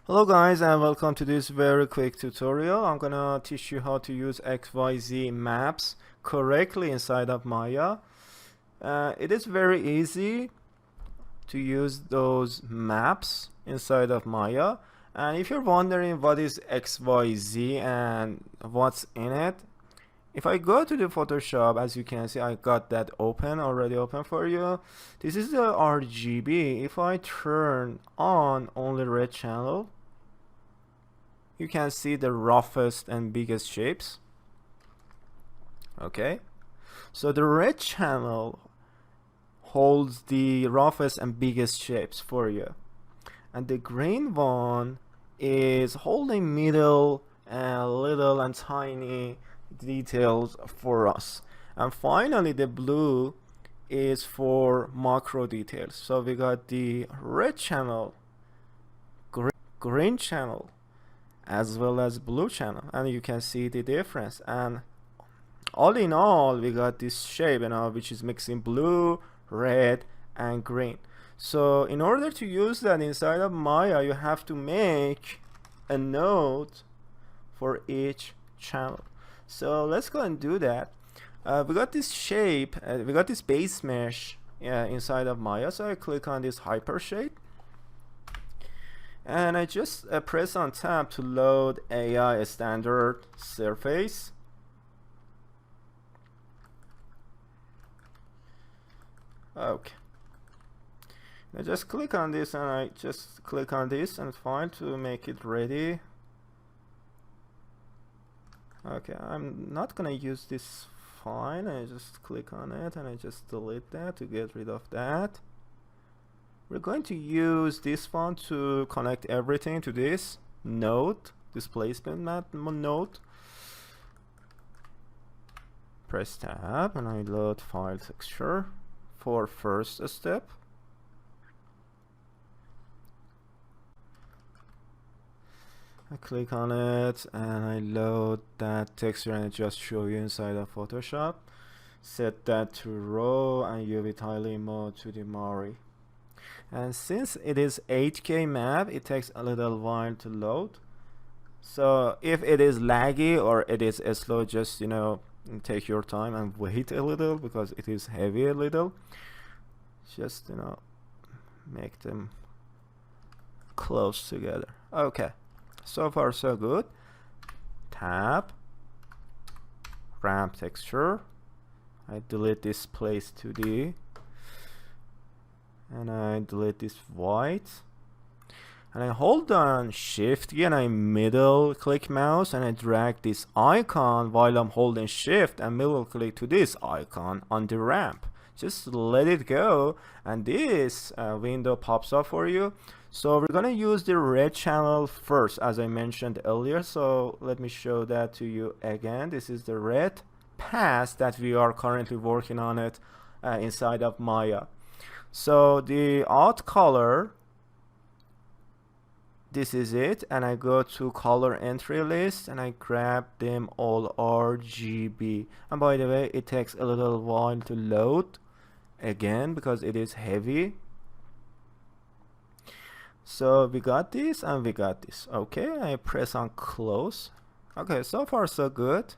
Hello guys and welcome to this very quick tutorial. I'm gonna teach you how to use XYZ maps correctly inside of Maya. It is very easy to use those maps inside of Maya, and if you're wondering what is XYZ and what's in it, if I go to the Photoshop, as you can see, I got that already open for you. This is the RGB. If I turn on only red channel, you can see the roughest and biggest shapes. Okay, so the red channel holds the roughest and biggest shapes for you, and the green one is holding middle and little and tiny details for us, and finally the blue is for macro details. So we got the red channel, green channel, as well as blue channel, and you can see the difference. And all in all, we got this shape, which is mixing blue, red, and green. So in order to use that inside of Maya, you have to make a node for each channel. So let's go and do that. We got this shape, we got this base mesh inside of Maya. So I click on this hyper shape, and I just press on tab to load AI standard surface. Okay, I just click on this, and I just click on this and file to make it ready. Okay, I'm not gonna use this file. I just click on it and I just delete that to get rid of that. We're going to use this one to connect everything to this node, displacement map node. Press tab and I load file texture for first step. I click on it and I load that texture, and it just show you inside of Photoshop. Set that to raw and UV tiling mode to the Mari. And since it is 8K map, it takes a little while to load. So if it is laggy or it is slow, just take your time and wait a little, because it is heavy a little. Just make them close together. Okay, so far so good. Tab, ramp texture. I delete this place 2D, and I delete this white, and I hold down shift key and I middle click mouse and I drag this icon while I'm holding shift and middle click to this icon on the ramp. Just let it go and this window pops up for you. So we're gonna use the red channel first, as I mentioned earlier. So let me show that to you again. This is the red path that we are currently working on it inside of Maya. So the alt color, this is it, and I go to color entry list and I grab them all RGB. And by the way, it takes a little while to load again because it is heavy. So we got this and we got this. Okay, I press on close. Okay, so far so good.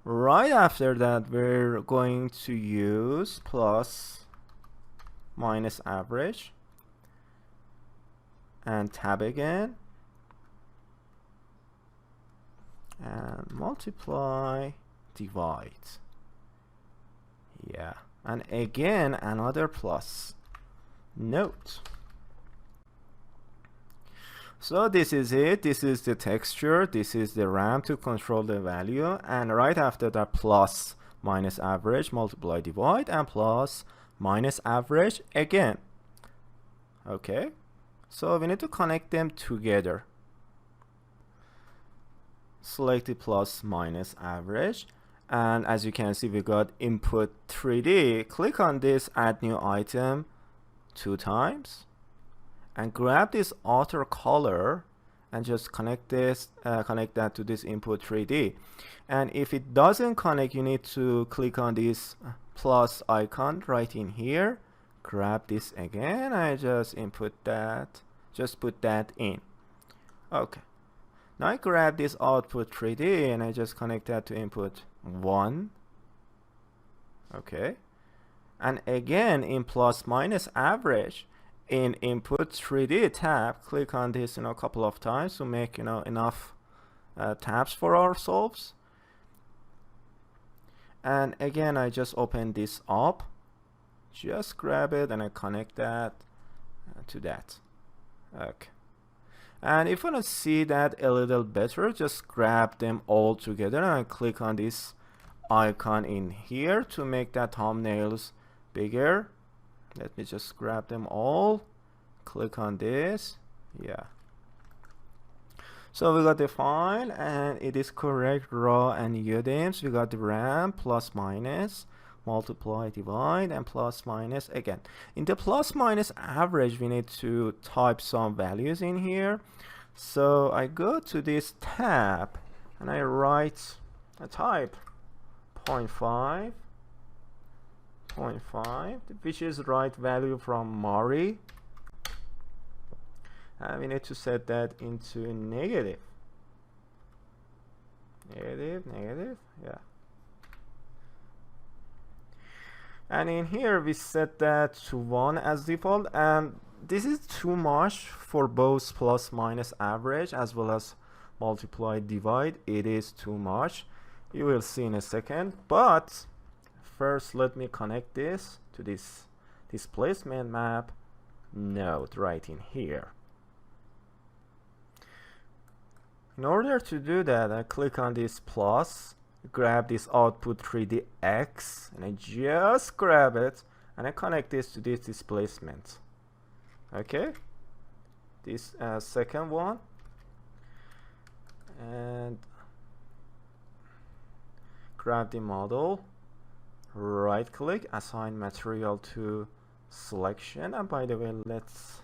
Right after that, we're going to use plus minus average and tab again and multiply, divide. Yeah, and again another plus. Note. So this is it. This is the texture. This is the RAM to control the value. And right after that, plus minus average, multiply, divide, and plus minus average again. Okay. So we need to connect them together. Select the plus minus average. And as you can see, we got input 3D. Click on this, add new item 2 times. And grab this outer color and just connect this, connect that to this input 3D. And if it doesn't connect, you need to click on this plus icon right in here. Grab this again. I just input that. Just put that in. Okay. Now I grab this output 3D and I just connect that to input 1. Okay. And again in plus minus average in input 3D tab, click on this a couple of times to make enough tabs for ourselves. And again I just open this up, just grab it and I connect that to that. Okay. And if you want to see that a little better, just grab them all together and click on this icon in here to make that thumbnails bigger. Let me just grab them all, click on this. Yeah, so we got the file and it is correct, raw and UDIMs. We got the RAM, plus minus, multiply, divide, and plus minus again. In the plus minus average we need to type some values in here. So I go to this tab and I type 0.5, which is right value from Mari, and we need to set that into negative, yeah. And in here we set that to 1 as default, and this is too much for both plus minus average as well as multiply divide. It is too much, you will see in a second. But first let me connect this to this displacement map node right in here. In order to do that, I click on this plus, grab this output 3dx, and I just grab it and I connect this to this displacement. Okay, this second one, and grab the model, right click, assign material to selection, and by the way let's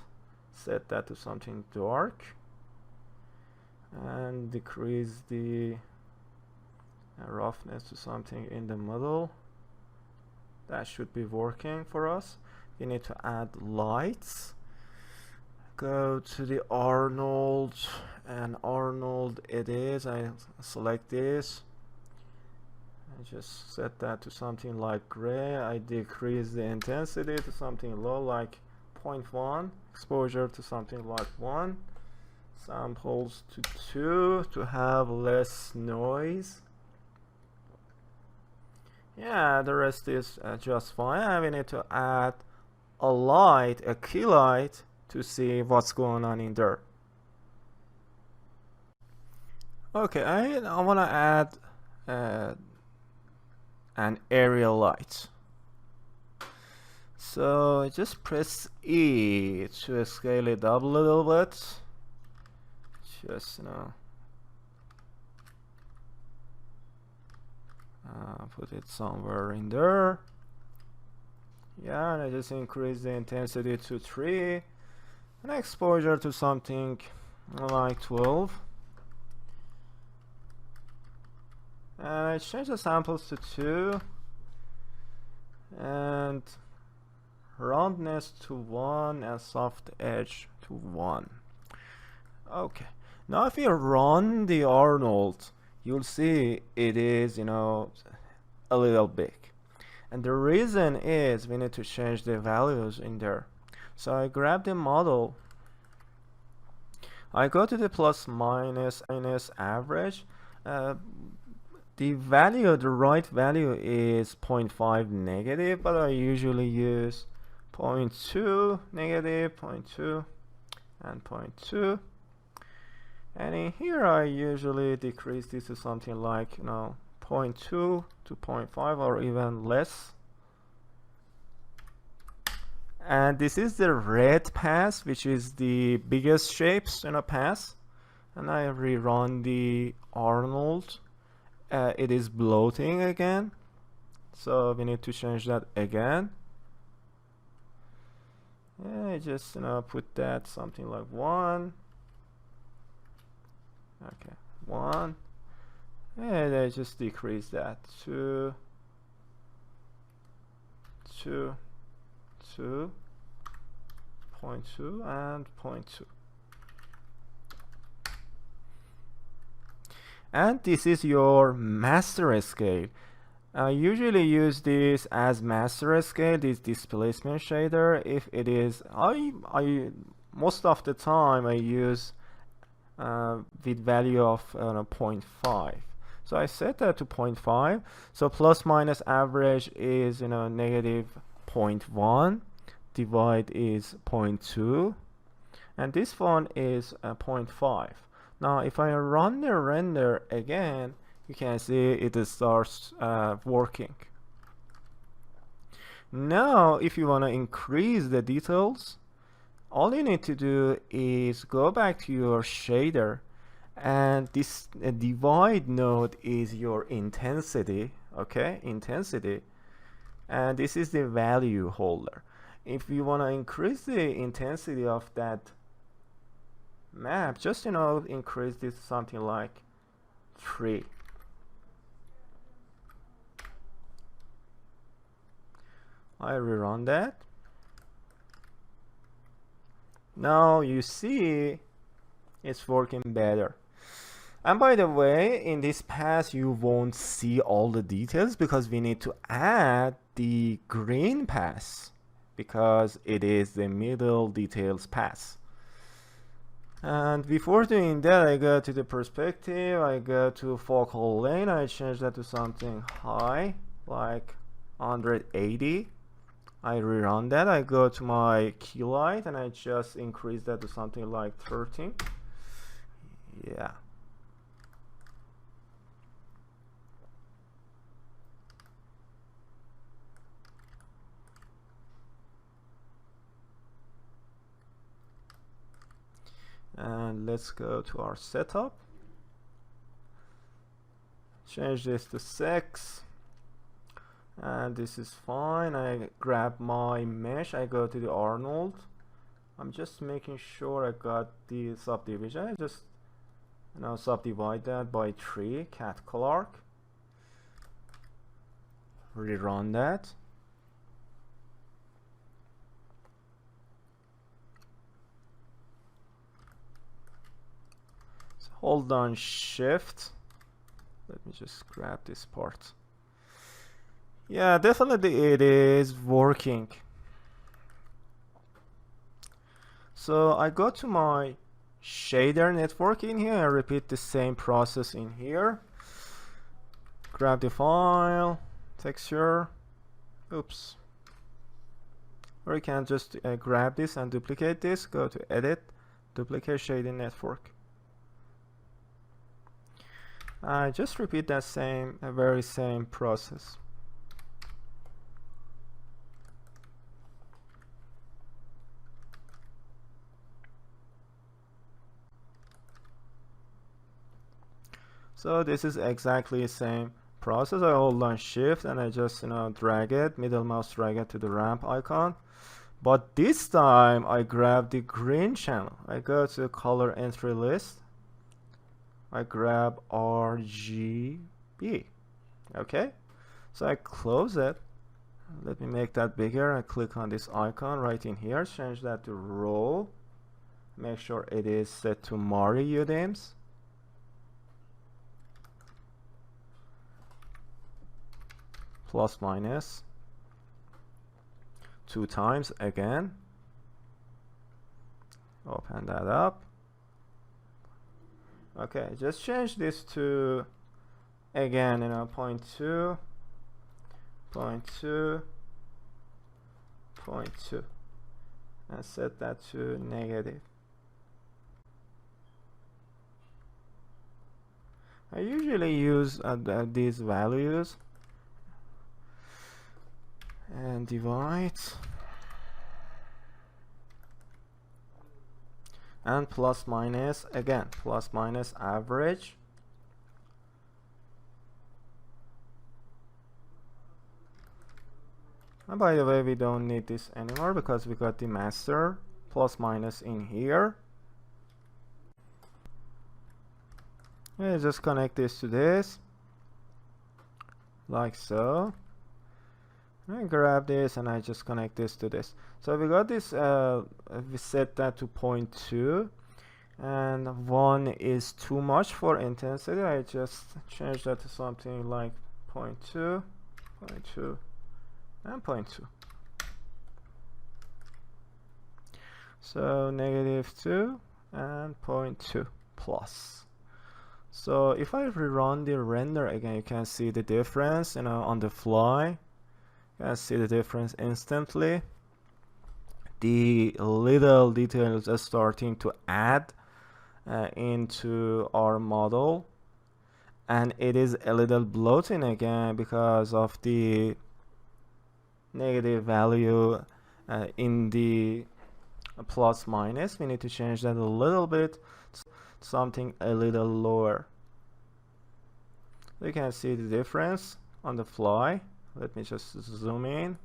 set that to something dark and decrease the roughness to something in the middle. That should be working for us. You need to add lights, go to the Arnold, and Arnold it is. I select this, I just set that to something like gray. I decrease the intensity to something low like 0.1, exposure to something like 1, samples to 2 to have less noise. Yeah, the rest is just fine. And we need to add a light, a key light, to see what's going on in there. Okay, I want to add an area light. So just press E to scale it up a little bit. Just put it somewhere in there. Yeah, and I just increase the intensity to 3 and exposure to something like 12. And I change the samples to 2 and roundness to 1 and soft edge to 1. Okay, now if you run the Arnold, you'll see it is a little big, and the reason is we need to change the values in there. So I grab the model, I go to the plus minus average. The value, the right value is 0.5 negative, but I usually use 0.2 negative, 0.2 and 0.2. And in here I usually decrease this to something like 0.2 to 0.5 or even less. And this is the red pass, which is the biggest shapes pass. And I rerun the Arnold. It is bloating again, so we need to change that again. Yeah, just put that something like 1. Okay, 1, and I just decrease that to 2, 2.2 and 0.2. And this is your master scale. I usually use this as master scale, this displacement shader. If it is, I most of the time I use with value of 0.5. So I set that to 0.5. So plus minus average is negative 0.1, divide is 0.2, and this one is 0.5. Now if I run the render again, you can see it starts working. Now if you want to increase the details, all you need to do is go back to your shader, and this divide node is your intensity, okay, intensity, and this is the value holder. If you want to increase the intensity of that map, just increase this to something like 3. I rerun that. Now you see it's working better. And by the way, in this pass you won't see all the details because we need to add the green pass because it is the middle details pass. And before doing that, I go to the perspective, I go to focal length, I change that to something high like 180. I rerun that, I go to my key light and I just increase that to something like 13. Yeah. And let's go to our setup. Change this to 6. And this is fine. I grab my mesh, I go to the Arnold. I'm just making sure I got the subdivision. I just subdivide that by 3, cat Clark. Rerun that. So hold down shift. Let me just grab this part. Yeah, definitely it is working. So I go to my shader network in here and repeat the same process in here. Grab the file, texture, oops. Or you can just grab this and duplicate this, go to edit, duplicate shading network. I just repeat that very same process. So this is exactly the same process. I hold on shift and I just drag it, middle mouse drag it to the ramp icon. But this time I grab the green channel. I go to color entry list. I grab RGB. Okay. So I close it. Let me make that bigger. I click on this icon right in here. Change that to row. Make sure it is set to Mari UDIMs. Plus minus 2 times again. Open that up. Okay, just change this to again 0.2, 0.2, 0.2, and set that to negative. I usually use these values and divide and plus minus again, plus minus average. And by the way, we don't need this anymore because we got the master plus minus in here. Yeah, just connect this to this like so. I grab this and I just connect this to this. So we got this, we set that to 0.2, and 1 is too much for intensity. I just change that to something like 0.2, 0.2, and 0.2. So -2 and 0.2 plus. So if I rerun the render again, you can see the difference, on the fly. You can see the difference instantly. The little details are starting to add into our model, and it is a little bloating again because of the negative value in the plus minus. We need to change that a little bit, something a little lower. You can see the difference on the fly. Let me just zoom in,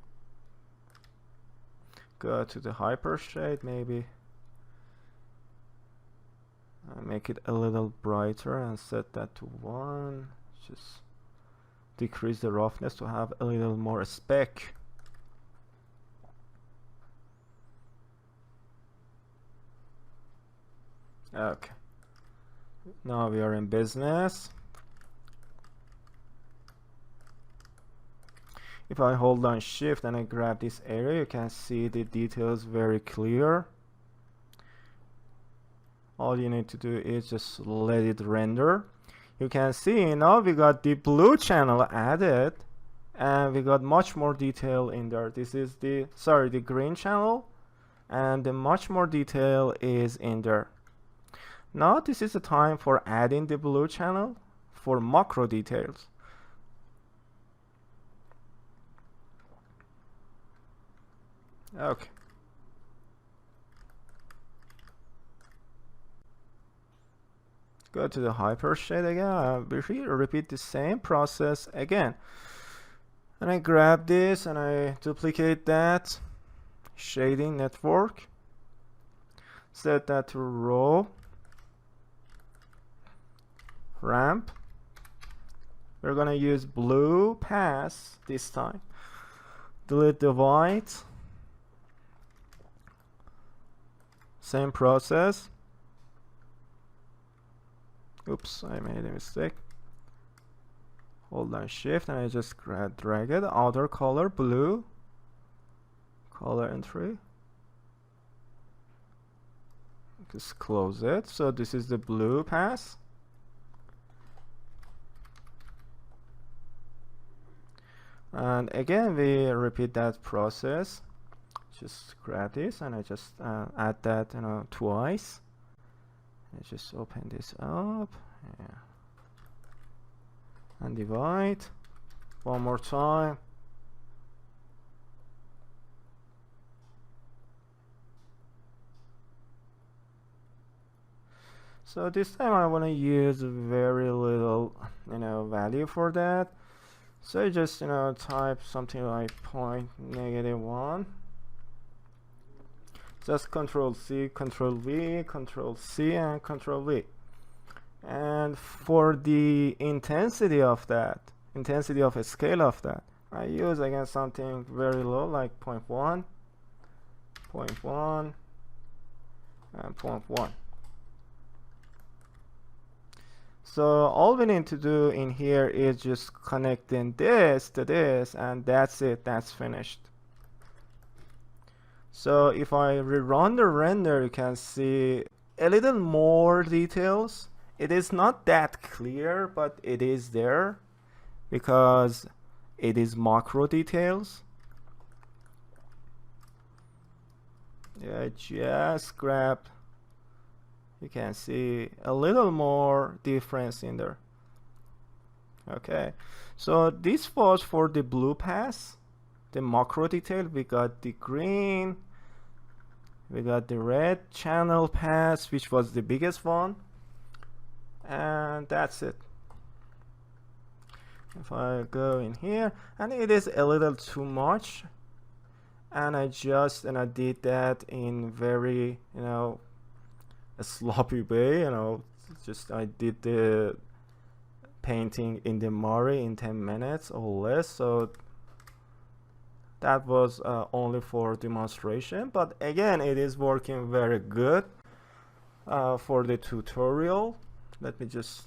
go to the hyper shade, maybe make it a little brighter and set that to 1. Just decrease the roughness to have a little more speck. Okay, now we are in business. If I hold down shift and I grab this area, you can see the details very clear. All you need to do is just let it render. You can see now we got the blue channel added, and we got much more detail in there. This is the green channel, and the much more detail is in there. Now this is the time for adding the blue channel for macro details. Okay. Go to the hyper shade again. Repeat the same process again. And I grab this and I duplicate that shading network. Set that to row. Ramp. We're gonna use blue pass this time. Delete the white. Same process. Oops, I made a mistake. Hold down shift and I just drag it. Outer color blue. Color entry. Just close it. So this is the blue pass. And again we repeat that process. Just grab this and I just add that twice. I just open this up, yeah, and divide one more time. So this time I want to use very little value for that. So I just type something like -1. Just Control C, Control V, Control C, and Control V. And for the intensity of that, intensity of a scale of that, I use again something very low like 0.1, 0.1, and 0.1. So all we need to do in here is just connecting this to this, and that's it, that's finished. So if I rerun the render, you can see a little more details. It is not that clear, but it is there because it is macro details. Yeah, just grab. You can see a little more difference in there. Okay, so this was for the blue pass, the macro detail. We got the green. We got the red channel pass, which was the biggest one, and that's it. If I go in here, and it is a little too much, and I just did that in very a sloppy way. Just I did the painting in the Mari in 10 minutes or less, so that was only for demonstration, but again it is working very good. for the tutorial. Let me just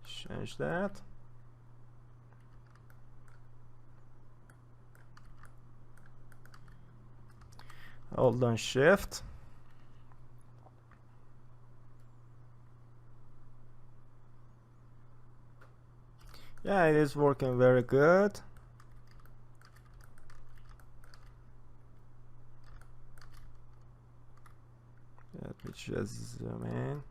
change that. Hold on shift. Yeah, it is working very good. Let me just zoom in.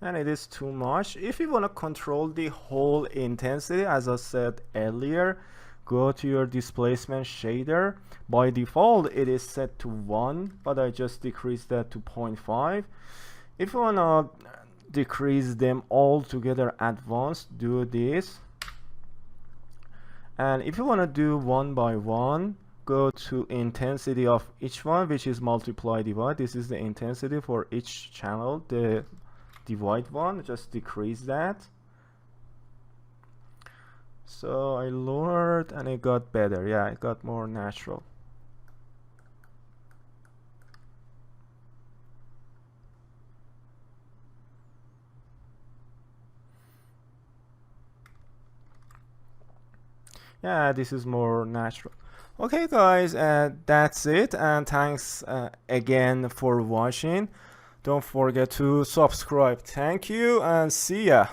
And it is too much. If you want to control the whole intensity, as I said earlier, go to your displacement shader. By default it is set to 1, but I just decreased that to 0.5. If you want to decrease them all together at once, do this. And if you want to do one by one, go to intensity of each one, which is multiply divide. This is the intensity for each channel, the divide one. Just decrease that. So I lowered and it got better. Yeah, it got more natural. Yeah, this is more natural. Okay guys, that's it, and thanks again for watching. Don't forget to subscribe. Thank you and see ya.